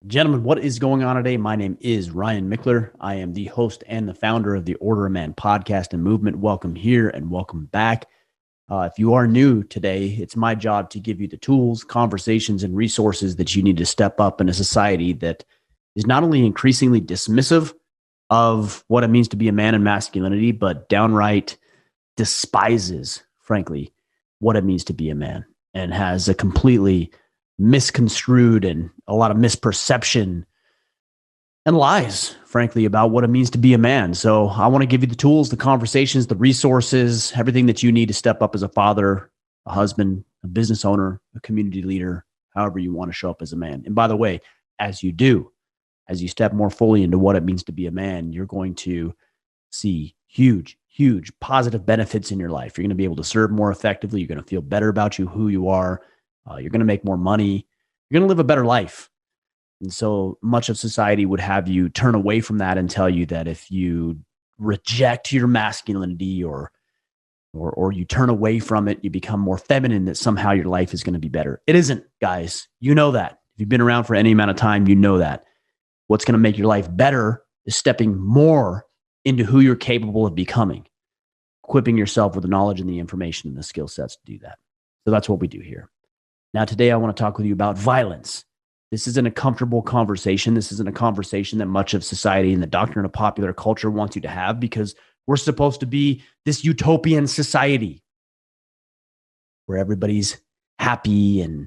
Gentlemen, what is going on today? My name is Ryan Mickler. I am the host and the founder of the Order of Man podcast and movement. Welcome here and welcome back. If you are new today, it's my job to give you the tools, conversations, and resources that you need to step up in a society that is not only increasingly dismissive of what it means to be a man and masculinity, but downright despises, frankly, what it means to be a man and has a completely misconstrued and a lot of misperception and lies, frankly, about what it means to be a man. So I want to give you the tools, the conversations, the resources, everything that you need to step up as a father, a husband, a business owner, a community leader, however you want to show up as a man. And by the way, as you do, as you step more fully into what it means to be a man, you're going to see huge positive benefits in your life. You're going to be able to serve more effectively. You're going to feel better about who you are. You're going to make more money. You're going to live a better life. And so much of society would have you turn away from that and tell you that if you reject your masculinity or you turn away from it, you become more feminine, that somehow your life is going to be better. It isn't, guys. You know that. If you've been around for any amount of time, you know that. What's going to make your life better is stepping more into who you're capable of becoming, equipping yourself with the knowledge and the information and the skill sets to do that. So that's what we do here. Now, today I want to talk with you about violence. This isn't a comfortable conversation. This isn't a conversation that much of society and the doctrine of popular culture wants you to have, because we're supposed to be this utopian society where everybody's happy and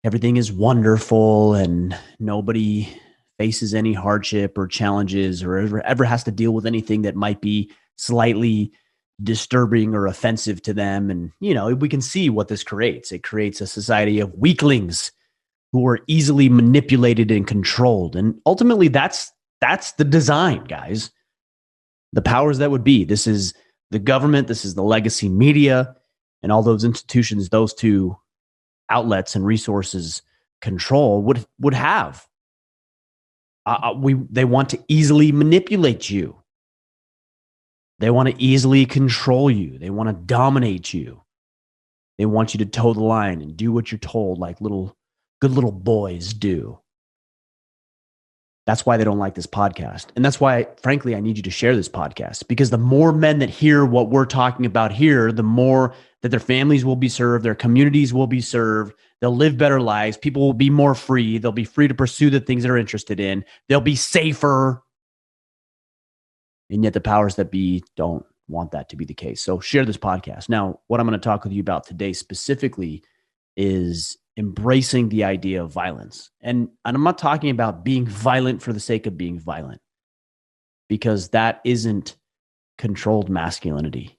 everything is wonderful and nobody faces any hardship or challenges or ever has to deal with anything that might be slightly disturbing or offensive to them. And, we can see what this creates. It creates a society of weaklings who are easily manipulated and controlled. And ultimately, that's the design, guys. The powers that would be. This is the government. This is the legacy media and all those institutions, those two outlets and resources control would have. They want to easily manipulate you. They want to easily control you. They want to dominate you. They want you to toe the line and do what you're told, like good little boys do. That's why they don't like this podcast. And that's why, frankly, I need you to share this podcast, because the more men that hear what we're talking about here, the more that their families will be served, their communities will be served, they'll live better lives, people will be more free, they'll be free to pursue the things they're interested in, they'll be safer. And yet the powers that be don't want that to be the case. So share this podcast. Now, what I'm going to talk with you about today specifically is embracing the idea of violence. And I'm not talking about being violent for the sake of being violent, because that isn't controlled masculinity.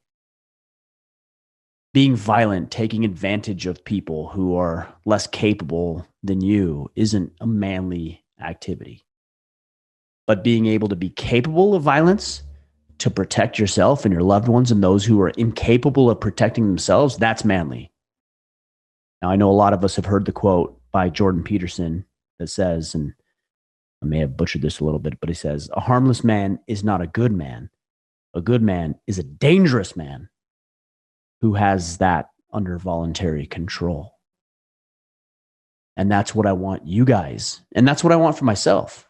Being violent, taking advantage of people who are less capable than you, isn't a manly activity. But being able to be capable of violence to protect yourself and your loved ones and those who are incapable of protecting themselves, that's manly. Now, I know a lot of us have heard the quote by Jordan Peterson that says, and I may have butchered this a little bit, but he says, "A harmless man is not a good man. A good man is a dangerous man who has that under voluntary control." And that's what I want you guys, and that's what I want for myself.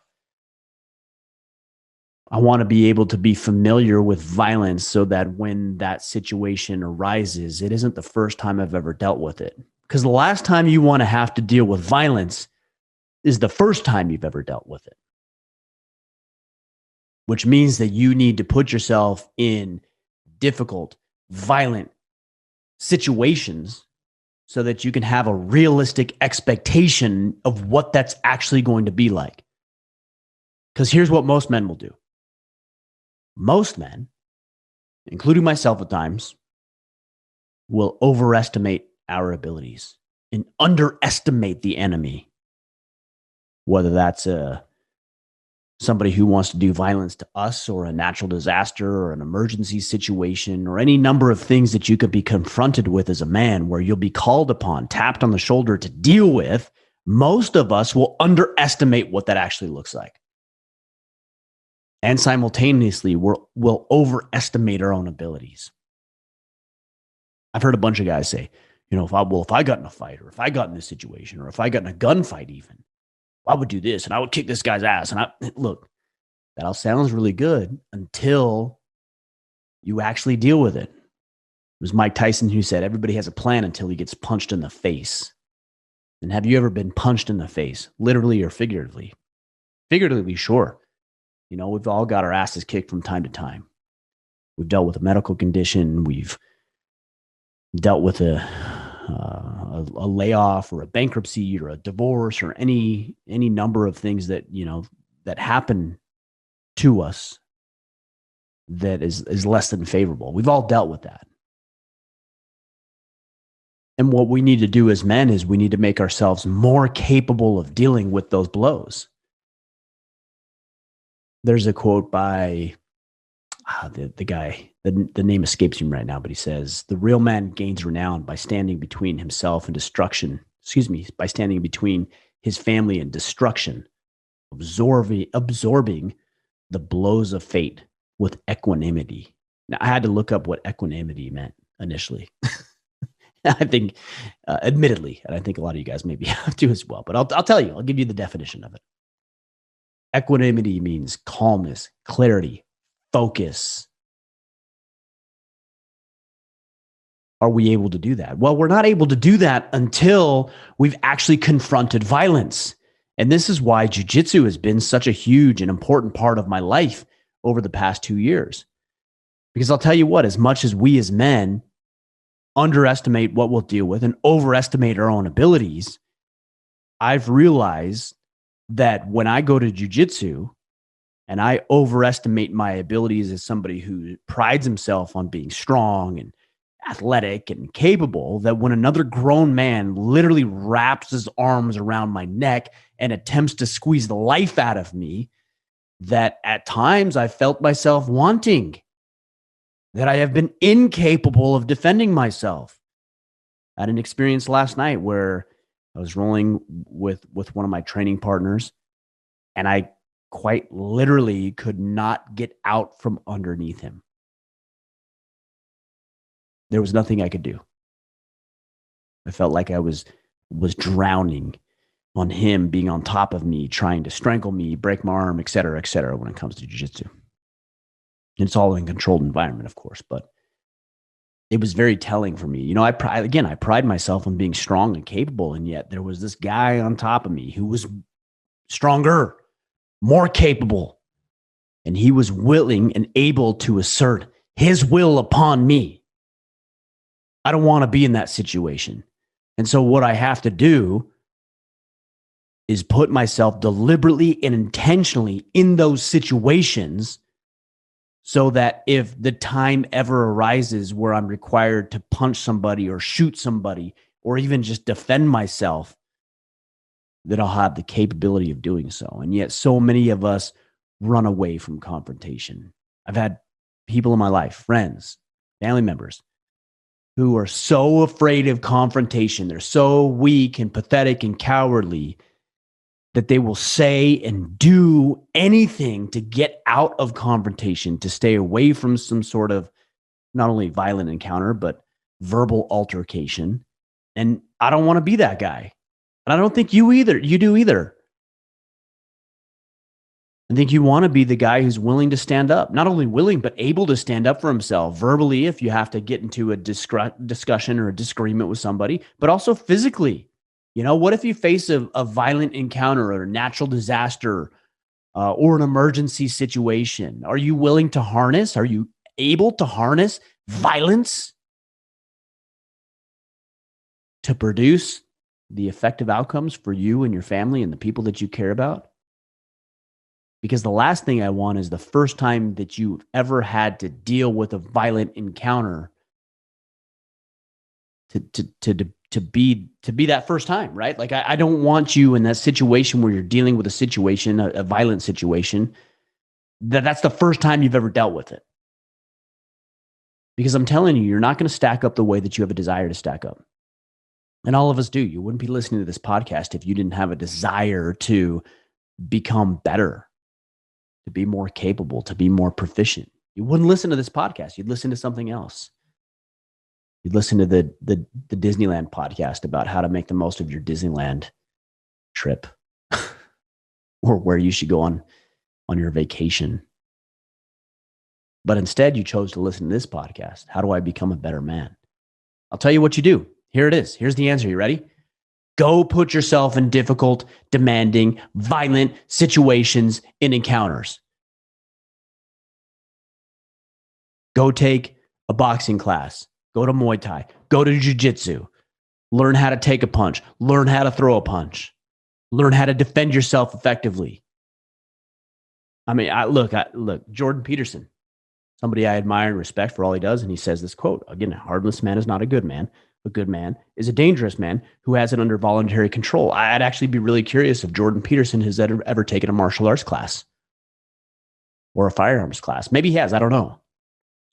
I want to be able to be familiar with violence so that when that situation arises, it isn't the first time I've ever dealt with it. Because the last time you want to have to deal with violence is the first time you've ever dealt with it. Which means that you need to put yourself in difficult, violent situations so that you can have a realistic expectation of what that's actually going to be like. Because here's what most men will do. Most men, including myself at times, will overestimate our abilities and underestimate the enemy. Whether that's somebody who wants to do violence to us, or a natural disaster, or an emergency situation, or any number of things that you could be confronted with as a man, where you'll be called upon, tapped on the shoulder to deal with, most of us will underestimate what that actually looks like. And simultaneously, we'll overestimate our own abilities. I've heard a bunch of guys say, if I got in a fight, or if I got in this situation, or if I got in a gunfight even, I would do this and I would kick this guy's ass. And look, that all sounds really good until you actually deal with it. It was Mike Tyson who said, everybody has a plan until he gets punched in the face. And have you ever been punched in the face, literally or figuratively? Figuratively, sure. We've all got our asses kicked from time to time. We've dealt with a medical condition. We've dealt with a layoff or a bankruptcy or a divorce or any number of things that, that happen to us that is less than favorable. We've all dealt with that. And what we need to do as men is we need to make ourselves more capable of dealing with those blows. There's a quote by the guy, the name escapes me right now, but he says, the real man gains renown by standing between himself and destruction. By standing between his family and destruction, absorbing the blows of fate with equanimity. Now, I had to look up what equanimity meant initially. I think, admittedly, and I think a lot of you guys maybe have to as well, but I'll tell you, I'll give you the definition of it. Equanimity means calmness, clarity, focus. Are we able to do that? Well, we're not able to do that until we've actually confronted violence. And this is why jiu-jitsu has been such a huge and important part of my life over the past 2 years. Because I'll tell you what, as much as we as men underestimate what we'll deal with and overestimate our own abilities, I've realized that when I go to jiu-jitsu and I overestimate my abilities as somebody who prides himself on being strong and athletic and capable, that when another grown man literally wraps his arms around my neck and attempts to squeeze the life out of me, that at times I felt myself wanting, that I have been incapable of defending myself. I had an experience last night where I was rolling with one of my training partners, and I quite literally could not get out from underneath him. There was nothing I could do. I felt like I was drowning on him being on top of me, trying to strangle me, break my arm, et cetera, when it comes to jiu-jitsu. And it's all in a controlled environment, of course, but it was very telling for me. I pride myself on being strong and capable, and yet there was this guy on top of me who was stronger, more capable, and he was willing and able to assert his will upon me. I don't want to be in that situation. And so what I have to do is put myself deliberately and intentionally in those situations so that if the time ever arises where I'm required to punch somebody or shoot somebody or even just defend myself, that I'll have the capability of doing so. And yet so many of us run away from confrontation. I've had people in my life, friends, family members, who are so afraid of confrontation. They're so weak and pathetic and cowardly that they will say and do anything to get out of confrontation, to stay away from some sort of not only violent encounter, but verbal altercation. And I don't want to be that guy. And I don't think you do either. I think you want to be the guy who's willing to stand up, not only willing, but able to stand up for himself verbally if you have to get into a discussion or a disagreement with somebody, but also physically. What if you face a violent encounter or a natural disaster or an emergency situation? Are you willing to harness? Are you able to harness violence to produce the effective outcomes for you and your family and the people that you care about? Because the last thing I want is the first time that you've ever had to deal with a violent encounter to be that first time, right? Like I don't want you in that situation where you're dealing with a situation, a violent situation, that's the first time you've ever dealt with it. Because I'm telling you, you're not going to stack up the way that you have a desire to stack up. And all of us do. You wouldn't be listening to this podcast if you didn't have a desire to become better, to be more capable, to be more proficient. You wouldn't listen to this podcast. You'd listen to something else. You'd listen to the Disneyland podcast about how to make the most of your Disneyland trip. or where you should go on your vacation. But instead, you chose to listen to this podcast. How do I become a better man? I'll tell you what you do. Here it is. Here's the answer. You ready? Go put yourself in difficult, demanding, violent situations and encounters. Go take a boxing class. Go to Muay Thai. Go to Jiu-Jitsu. Learn how to take a punch. Learn how to throw a punch. Learn how to defend yourself effectively. I mean, look, Jordan Peterson, somebody I admire and respect for all he does. And he says this quote, again, a heartless man is not a good man. A good man is a dangerous man who has it under voluntary control. I'd actually be really curious if Jordan Peterson has ever taken a martial arts class or a firearms class. Maybe he has. I don't know.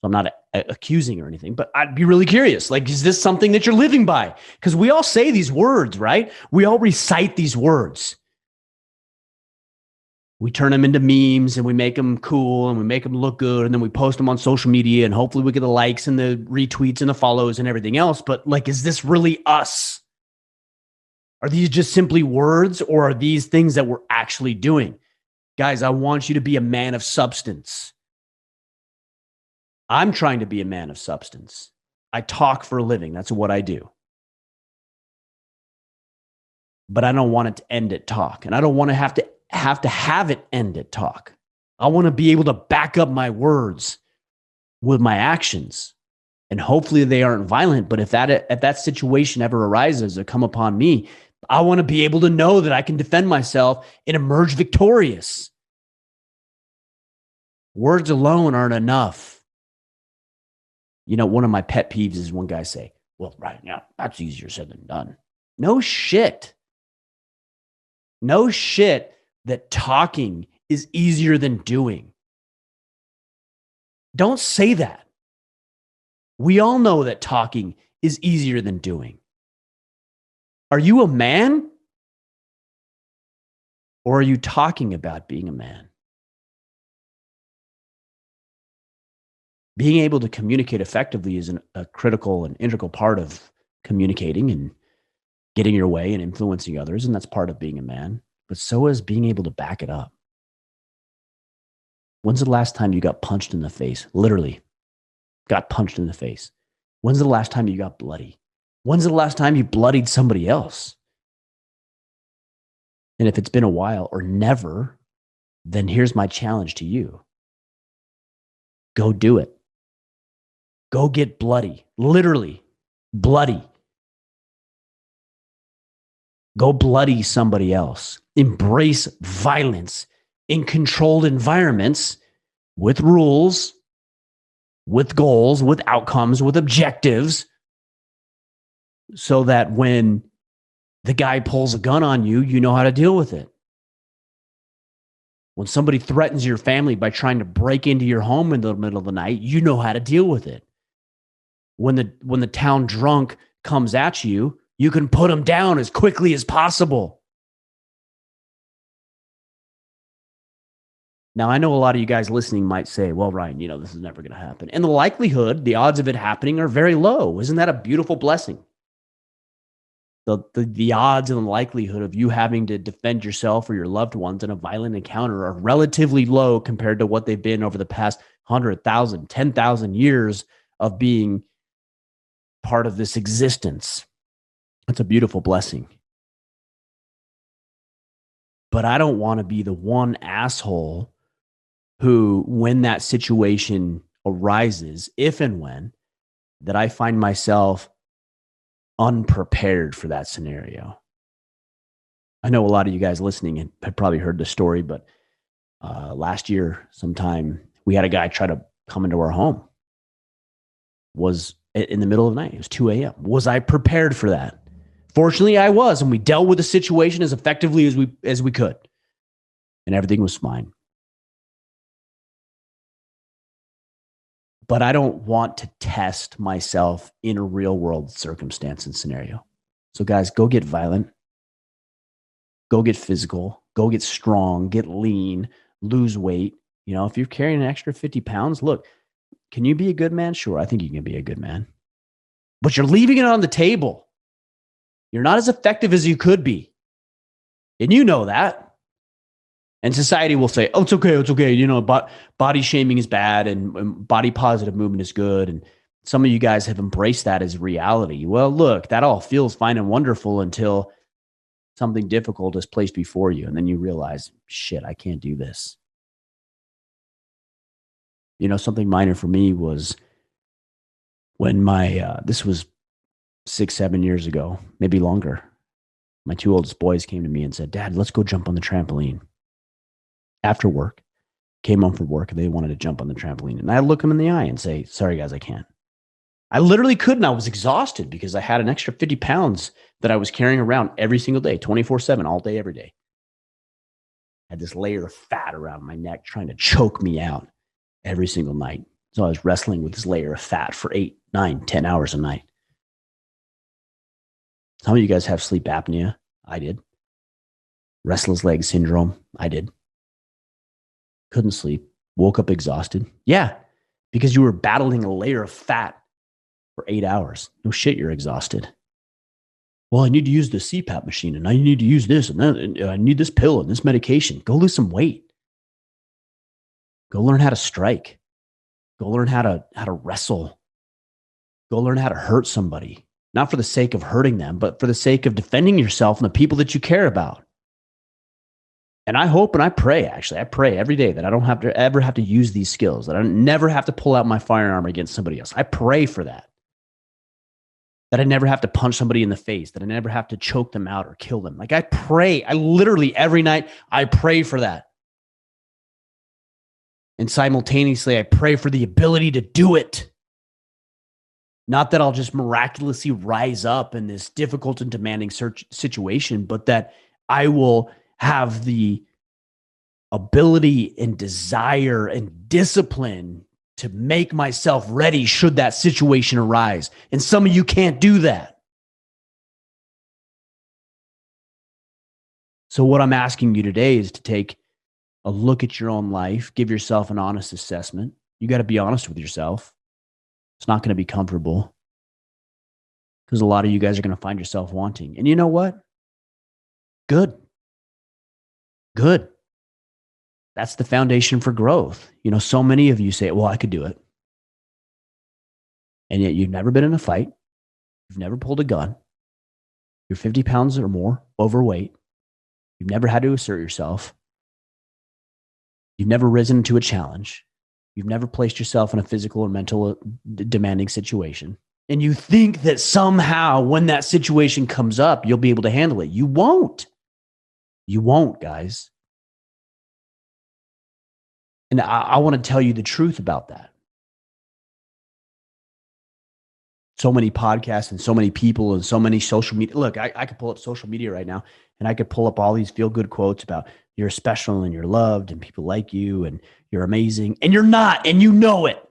So I'm not accusing or anything, but I'd be really curious. Like, is this something that you're living by? Because we all say these words, right? We all recite these words. We turn them into memes and we make them cool and we make them look good. And then we post them on social media and hopefully we get the likes and the retweets and the follows and everything else. But like, is this really us? Are these just simply words, or are these things that we're actually doing? Guys, I want you to be a man of substance. I'm trying to be a man of substance. I talk for a living. That's what I do. But I don't want it to end at talk. And I don't want to have it end at talk. I want to be able to back up my words with my actions. And hopefully they aren't violent. But if that situation ever arises or come upon me, I want to be able to know that I can defend myself and emerge victorious. Words alone aren't enough. You know, one of my pet peeves is one guy say, well, right now, that's easier said than done. No shit. No shit that talking is easier than doing. Don't say that. We all know that talking is easier than doing. Are you a man? Or are you talking about being a man? Being able to communicate effectively is a critical and integral part of communicating and getting your way and influencing others. And that's part of being a man. But so is being able to back it up. When's the last time you got punched in the face? Literally got punched in the face. When's the last time you got bloody? When's the last time you bloodied somebody else? And if it's been a while or never, then here's my challenge to you. Go do it. Go get bloody. Literally bloody. Go bloody somebody else. Embrace violence in controlled environments with rules, with goals, with outcomes, with objectives, so that when the guy pulls a gun on you, you know how to deal with it. When somebody threatens your family by trying to break into your home in the middle of the night, you know how to deal with it. When the town drunk comes at you, you can put them down as quickly as possible. Now, I know a lot of you guys listening might say, well, Ryan, this is never going to happen. And the odds of it happening are very low. Isn't that a beautiful blessing? The odds and the likelihood of you having to defend yourself or your loved ones in a violent encounter are relatively low compared to what they've been over the past 100,000, 10,000 years of being part of this existence. It's a beautiful blessing. But I don't want to be the one asshole who, when that situation arises, if and when, that I find myself unprepared for that scenario. I know a lot of you guys listening have probably heard the story, but last year sometime we had a guy try to come into our home. Was in the middle of the night. It was 2 a.m. Was I prepared for that? Fortunately, I was, and we dealt with the situation as effectively as we could, and everything was fine. But I don't want to test myself in a real world circumstance and scenario. So guys, go get violent. Go get physical. Go get strong. Get lean. Lose weight. If you're carrying an extra 50 pounds, look, can you be a good man? Sure, I think you can be a good man. But you're leaving it on the table. You're not as effective as you could be. And you know that. And society will say, oh, it's okay. It's okay. You know, but body shaming is bad and body positive movement is good. And some of you guys have embraced that as reality. Well, look, that all feels fine and wonderful until something difficult is placed before you. And then you realize, shit, I can't do this. You know, something minor for me was when this was 6, 7 years ago, maybe longer. My two oldest boys came to me and said, Dad, let's go jump on the trampoline. After work, came home from work and they wanted to jump on the trampoline. And I look them in the eye and say, sorry, guys, I can't. I literally couldn't. I was exhausted because I had an extra 50 pounds that I was carrying around every single day, 24/7, all day, every day. I had this layer of fat around my neck trying to choke me out every single night. So I was wrestling with this layer of fat for 8, 9, 10 hours a night. Some of you guys have sleep apnea. I did. Restless leg syndrome. I did. Couldn't sleep. Woke up exhausted. Yeah, because you were battling a layer of fat for 8 hours. No shit, you're exhausted. Well, I need to use the CPAP machine and I need to use this and that. And I need this pill and this medication. Go lose some weight. Go learn how to strike. Go learn how to wrestle. Go learn how to hurt somebody. Not for the sake of hurting them, but for the sake of defending yourself and the people that you care about. And I hope and I pray, actually, I pray every day that I don't have to ever have to use these skills, that I never have to pull out my firearm against somebody else. I pray for that. That I never have to punch somebody in the face, that I never have to choke them out or kill them. Like I pray, I literally every night, I pray for that. And simultaneously, I pray for the ability to do it. Not that I'll just miraculously rise up in this difficult and demanding situation, but that I will have the ability and desire and discipline to make myself ready should that situation arise. And some of you can't do that. So what I'm asking you today is to take a look at your own life, give yourself an honest assessment. You got to be honest with yourself. It's not going to be comfortable because a lot of you guys are going to find yourself wanting. And you know what? Good. That's the foundation for growth. You know, so many of you say, well, I could do it. And yet you've never been in a fight. You've never pulled a gun. You're 50 pounds or more overweight. You've never had to assert yourself. You've never risen to a challenge. You've never placed yourself in a physical or mental demanding situation. And you think that somehow when that situation comes up, you'll be able to handle it. You won't. You won't, guys. And I want to tell you the truth about that. So many podcasts and so many people and so many social media. Look, I could pull up social media right now and I could pull up all these feel-good quotes about you're special and you're loved and people like you and you're amazing. And you're not, and you know it.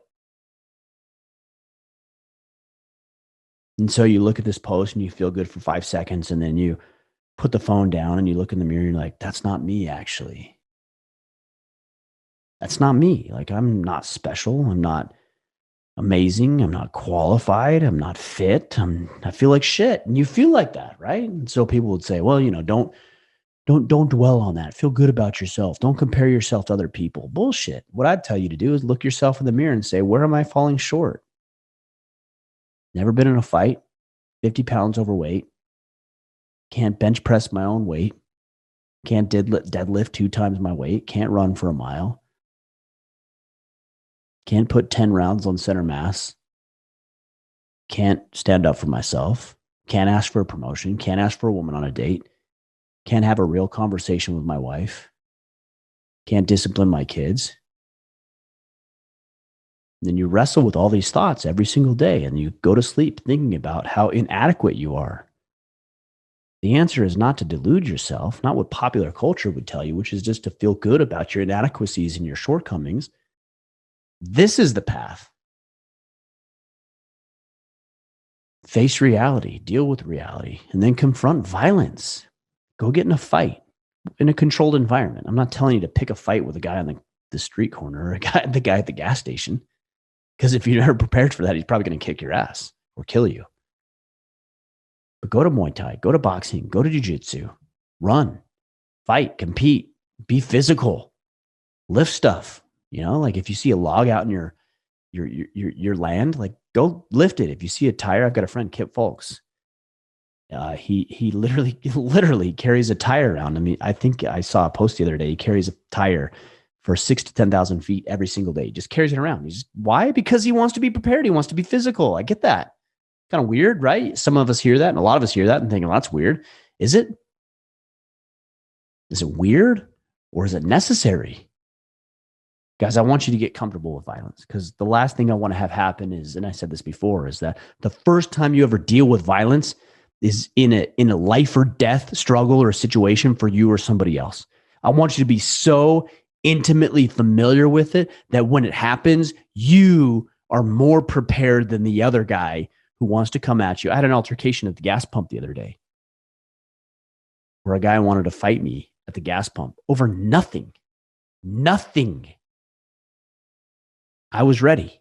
And so you look at this post and you feel good for 5 seconds and then you put the phone down and you look in the mirror and you're like, that's not me, actually. That's not me. Like, I'm not special. I'm not amazing. I'm not qualified. I'm not fit. I feel like shit. And you feel like that, right? And so people would say, well, you know, don't dwell on that. Feel good about yourself. Don't compare yourself to other people. Bullshit. What I'd tell you to do is look yourself in the mirror and say, where am I falling short? Never been in a fight. 50 pounds overweight. Can't bench press my own weight. Can't deadlift 2 times my weight. Can't run for a mile. Can't put 10 rounds on center mass. Can't stand up for myself. Can't ask for a promotion. Can't ask for a woman on a date. Can't have a real conversation with my wife. Can't discipline my kids. And then you wrestle with all these thoughts every single day and you go to sleep thinking about how inadequate you are. The answer is not to delude yourself, not what popular culture would tell you, which is just to feel good about your inadequacies and your shortcomings. This is the path. Face reality, deal with reality, and then confront violence. Go get in a fight in a controlled environment. I'm not telling you to pick a fight with a guy on the street corner or the guy at the gas station, because if you're never prepared for that, he's probably going to kick your ass or kill you. But go to Muay Thai, go to boxing, go to jiu-jitsu, run, fight, compete, Be physical, lift stuff. Like if you see a log out in your land, like go lift it. If you see a tire, I've got a friend, Kip Folks. He literally carries a tire around. I mean, I think I saw a post the other day. He carries a tire for 6,000 to 10,000 feet every single day. He just carries it around. Why? Because he wants to be prepared. He wants to be physical. I get that. Kind of weird, right? Some of us hear that, and a lot of us hear that and think, well, that's weird. Is it? Is it weird, or is it necessary? Guys, I want you to get comfortable with violence, because the last thing I want to have happen is, and I said this before, is that the first time you ever deal with violence is in a life or death struggle or a situation for you or somebody else. I want you to be so intimately familiar with it that when it happens, you are more prepared than the other guy who wants to come at you. I had an altercation at the gas pump the other day where a guy wanted to fight me at the gas pump over nothing. I was ready.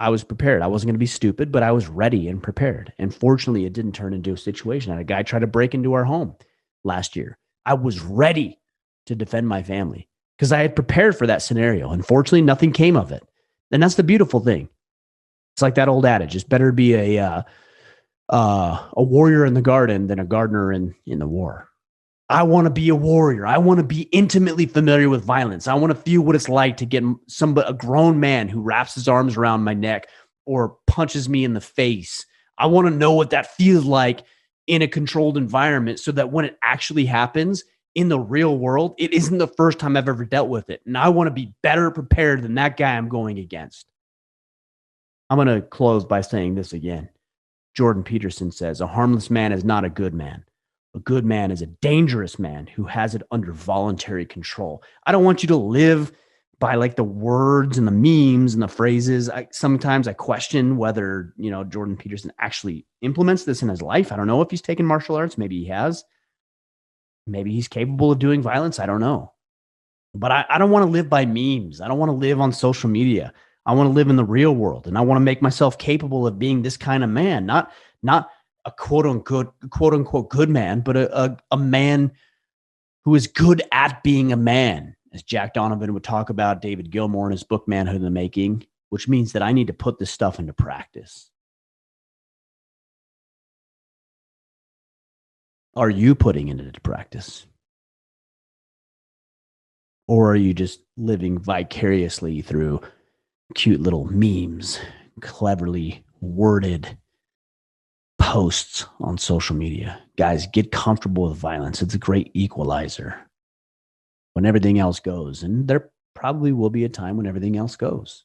I was prepared. I wasn't going to be stupid, but I was ready and prepared. And fortunately, it didn't turn into a situation. I had a guy try to break into our home last year. I was ready to defend my family because I had prepared for that scenario. Unfortunately, nothing came of it. And that's the beautiful thing. It's like that old adage: it's better to be a warrior in the garden than a gardener in the war. I want to be a warrior. I want to be intimately familiar with violence. I want to feel what it's like to get a grown man who wraps his arms around my neck or punches me in the face. I want to know what that feels like in a controlled environment so that when it actually happens in the real world, it isn't the first time I've ever dealt with it. And I want to be better prepared than that guy I'm going against. I'm going to close by saying this again. Jordan Peterson says, a harmless man is not a good man. A good man is a dangerous man who has it under voluntary control. I don't want you to live by like the words and the memes and the phrases. Sometimes I question whether, Jordan Peterson actually implements this in his life. I don't know if he's taken martial arts. Maybe he has. Maybe he's capable of doing violence. I don't know. But I don't want to live by memes. I don't want to live on social media. I want to live in the real world, and I want to make myself capable of being this kind of man, not a quote unquote good man, but a man who is good at being a man, as Jack Donovan would talk about David Gilmour in his book, Manhood in the Making, which means that I need to put this stuff into practice. Are you putting it into practice? Or are you just living vicariously through cute little memes, cleverly worded posts on social media? Guys, get comfortable with violence. It's a great equalizer when everything else goes. And there probably will be a time when everything else goes.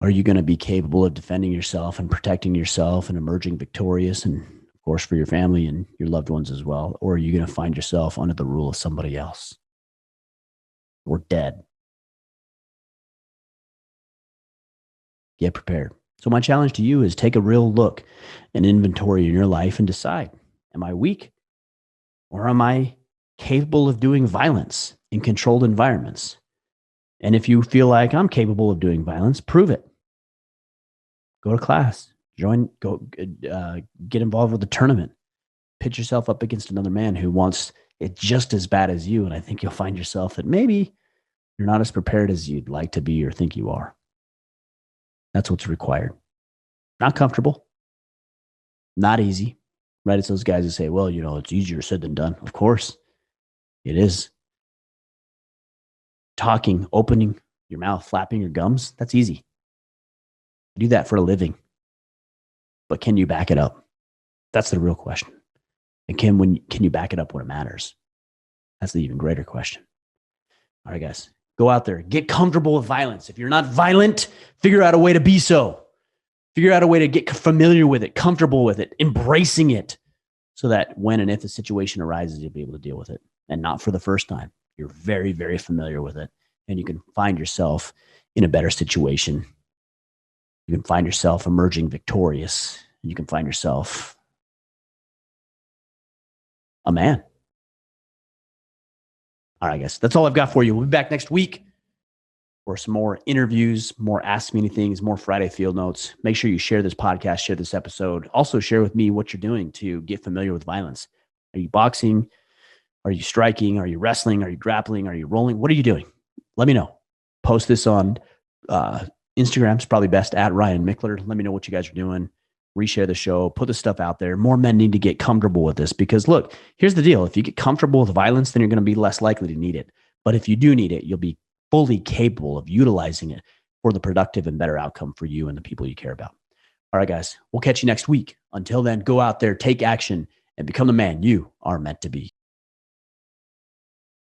Are you going to be capable of defending yourself and protecting yourself and emerging victorious, and of course for your family and your loved ones as well? Or are you going to find yourself under the rule of somebody else or dead? Get prepared. So my challenge to you is take a real look and inventory in your life and decide, am I weak or am I capable of doing violence in controlled environments? And if you feel like I'm capable of doing violence, prove it. Go to class, get involved with a tournament, pitch yourself up against another man who wants it just as bad as you. And I think you'll find yourself that maybe you're not as prepared as you'd like to be or think you are. That's what's required. Not comfortable, not easy, right? It's those guys who say, well, it's easier said than done. Of course, it is. Talking, opening your mouth, flapping your gums, that's easy. I do that for a living. But can you back it up? That's the real question. And can you back it up when it matters? That's the even greater question. All right, guys. Go out there, get comfortable with violence. If you're not violent, figure out a way to be so. Figure out a way to get familiar with it, comfortable with it, embracing it, so that when and if the situation arises, you'll be able to deal with it. And not for the first time. You're very, very familiar with it. And you can find yourself in a better situation. You can find yourself emerging victorious. You can find yourself a man. All right, guys, that's all I've got for you. We'll be back next week for some more interviews, more Ask Me Anythings, more Friday Field Notes. Make sure you share this podcast, share this episode. Also share with me what you're doing to get familiar with violence. Are you boxing? Are you striking? Are you wrestling? Are you grappling? Are you rolling? What are you doing? Let me know. Post this on Instagram's probably best, at Ryan Mickler. Let me know what you guys are doing. Reshare the show, put the stuff out there. More men need to get comfortable with this, because look, here's the deal. If you get comfortable with violence, then you're going to be less likely to need it. But if you do need it, you'll be fully capable of utilizing it for the productive and better outcome for you and the people you care about. All right, guys, we'll catch you next week. Until then, go out there, take action, and become the man you are meant to be.